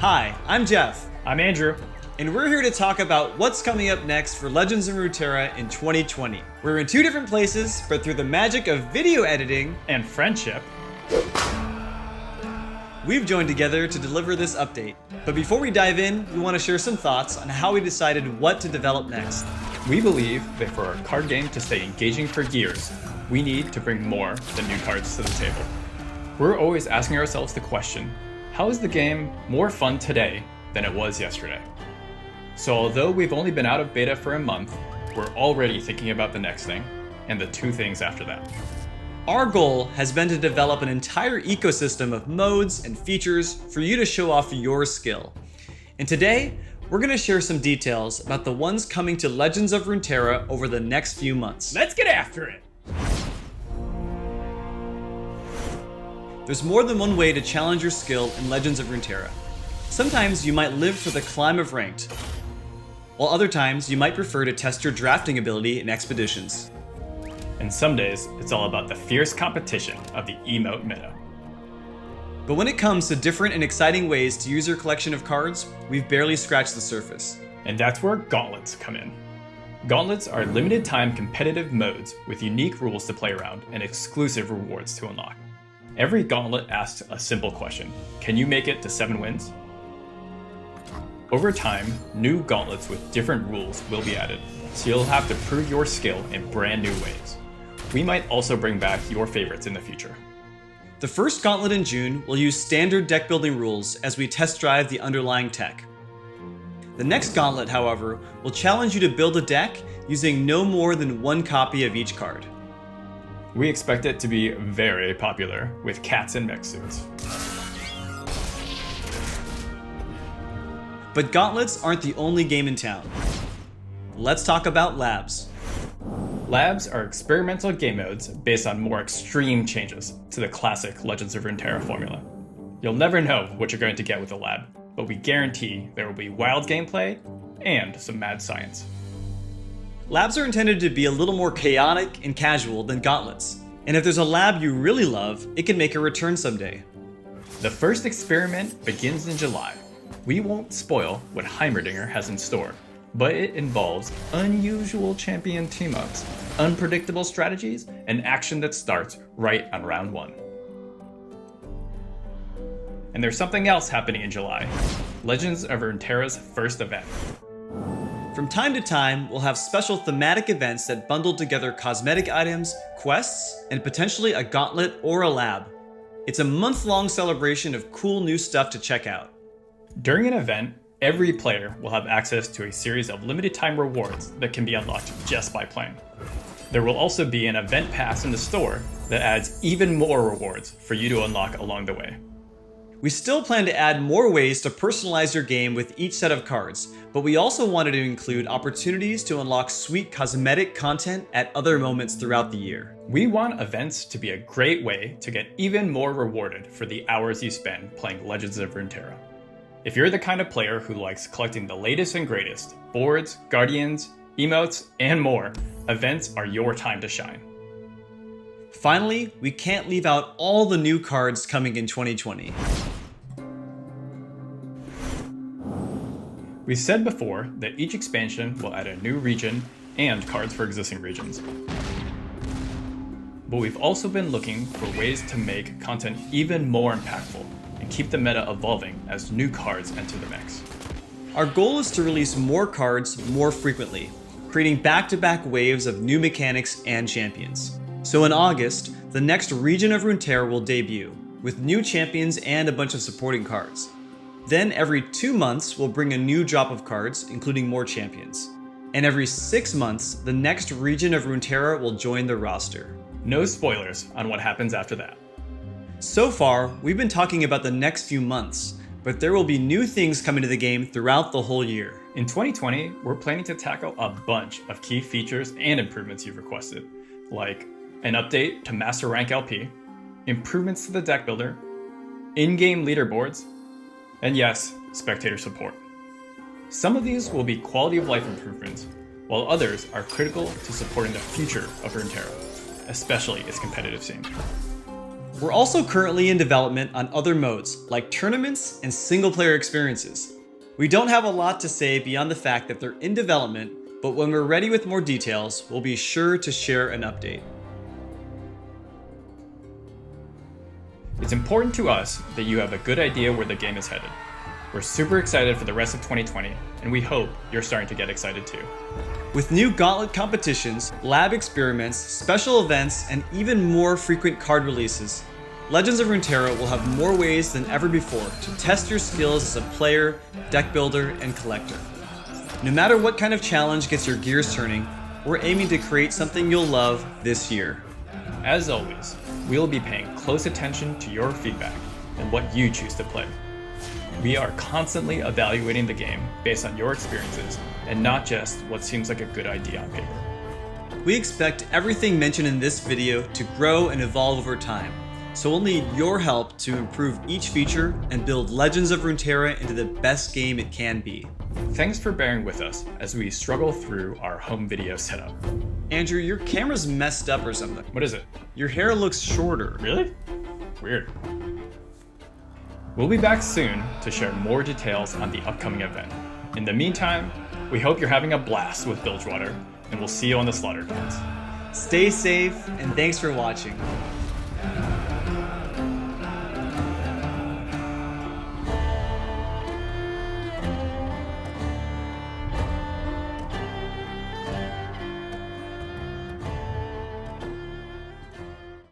Hi, I'm Jeff, I'm Andrew. and we're here to talk about what's coming up next for Legends of Runeterra in 2020. We're in two different places, but through the magic of video editing And friendship. we've joined together to deliver this update. But before we dive in, we want to share some thoughts on how we decided what to develop next. We believe that for our card game to stay engaging for years, we need to bring more than new cards to the table. We're always asking ourselves the question, how is the game more fun today than it was yesterday? So although we've only been out of beta for a month, we're already thinking about the next thing, and the two things after that. Our goal has been to develop an entire ecosystem of modes and features for you to show off your skill. And today, we're going to share some details about the ones coming to Legends of Runeterra over the next few months. Let's get after it! There's more than one way to challenge your skill in Legends of Runeterra. Sometimes you might live for the climb of ranked, while other times you might prefer to test your drafting ability in expeditions. And some days, it's all about the fierce competition of the emote meta. But when it comes to different and exciting ways to use your collection of cards, we've barely scratched the surface. And that's where gauntlets come in. Gauntlets are limited time competitive modes with unique rules to play around and exclusive rewards to unlock. Every gauntlet asks a simple question: can you make it to 7 wins? Over time, new gauntlets with different rules will be added, so you'll have to prove your skill in brand new ways. We might also bring back your favorites in the future. The first gauntlet in June will use standard deck building rules as we test drive the underlying tech. The next gauntlet, however, will challenge you to build a deck using no more than one copy of each card. We expect it to be very popular with cats in mech suits. But gauntlets aren't the only game in town. Let's talk about labs. Labs are experimental game modes based on more extreme changes to the classic Legends of Runeterra formula. You'll never know what you're going to get with a lab, but we guarantee there will be wild gameplay and some mad science. Labs are intended to be a little more chaotic and casual than gauntlets, and if there's a lab you really love, it can make a return someday. The first experiment begins in July. We won't spoil what Heimerdinger has in store, but it involves unusual champion team-ups, unpredictable strategies, and action that starts right on round 1. And there's something else happening in July: Legends of Runeterra's first event. From time to time, we'll have special thematic events that bundle together cosmetic items, quests, and potentially a gauntlet or a lab. It's a month-long celebration of cool new stuff to check out. During an event, every player will have access to a series of limited time rewards that can be unlocked just by playing. There will also be an event pass in the store that adds even more rewards for you to unlock along the way. We still plan to add more ways to personalize your game with each set of cards, but we also wanted to include opportunities to unlock sweet cosmetic content at other moments throughout the year. We want events to be a great way to get even more rewarded for the hours you spend playing Legends of Runeterra. If you're the kind of player who likes collecting the latest and greatest, boards, guardians, emotes, and more, events are your time to shine. Finally, we can't leave out all the new cards coming in 2020. We said before that each expansion will add a new region and cards for existing regions. But we've also been looking for ways to make content even more impactful and keep the meta evolving as new cards enter the mix. Our goal is to release more cards more frequently, creating back-to-back waves of new mechanics and champions. So in August, the next region of Runeterra will debut, with new champions and a bunch of supporting cards. Then every 2 months, we'll bring a new drop of cards, including more champions. And every 6 months, the next region of Runeterra will join the roster. No spoilers on what happens after that. So far, we've been talking about the next few months, but there will be new things coming to the game throughout the whole year. In 2020, we're planning to tackle a bunch of key features and improvements you've requested, like an update to Master Rank LP, improvements to the deck builder, in-game leaderboards, and yes, spectator support. Some of these will be quality of life improvements, while others are critical to supporting the future of Runeterra, especially its competitive scene. We're also currently in development on other modes, like tournaments and single-player experiences. We don't have a lot to say beyond the fact that they're in development, but when we're ready with more details, we'll be sure to share an update. It's important to us that you have a good idea where the game is headed. We're super excited for the rest of 2020, and we hope you're starting to get excited too. With new Gauntlet competitions, lab experiments, special events, and even more frequent card releases, Legends of Runeterra will have more ways than ever before to test your skills as a player, deck builder, and collector. No matter what kind of challenge gets your gears turning, we're aiming to create something you'll love this year. As always, we'll be paying close attention to your feedback and what you choose to play. We are constantly evaluating the game based on your experiences and not just what seems like a good idea on paper. We expect everything mentioned in this video to grow and evolve over time, so we'll need your help to improve each feature and build Legends of Runeterra into the best game it can be. Thanks for bearing with us as we struggle through our home video setup. Andrew, your camera's messed up or something. What is it? Your hair looks shorter. Really? Weird. We'll be back soon to share more details on the upcoming event. In the meantime, we hope you're having a blast with Bilgewater, and we'll see you on the Slaughter Grounds. Stay safe, and thanks for watching.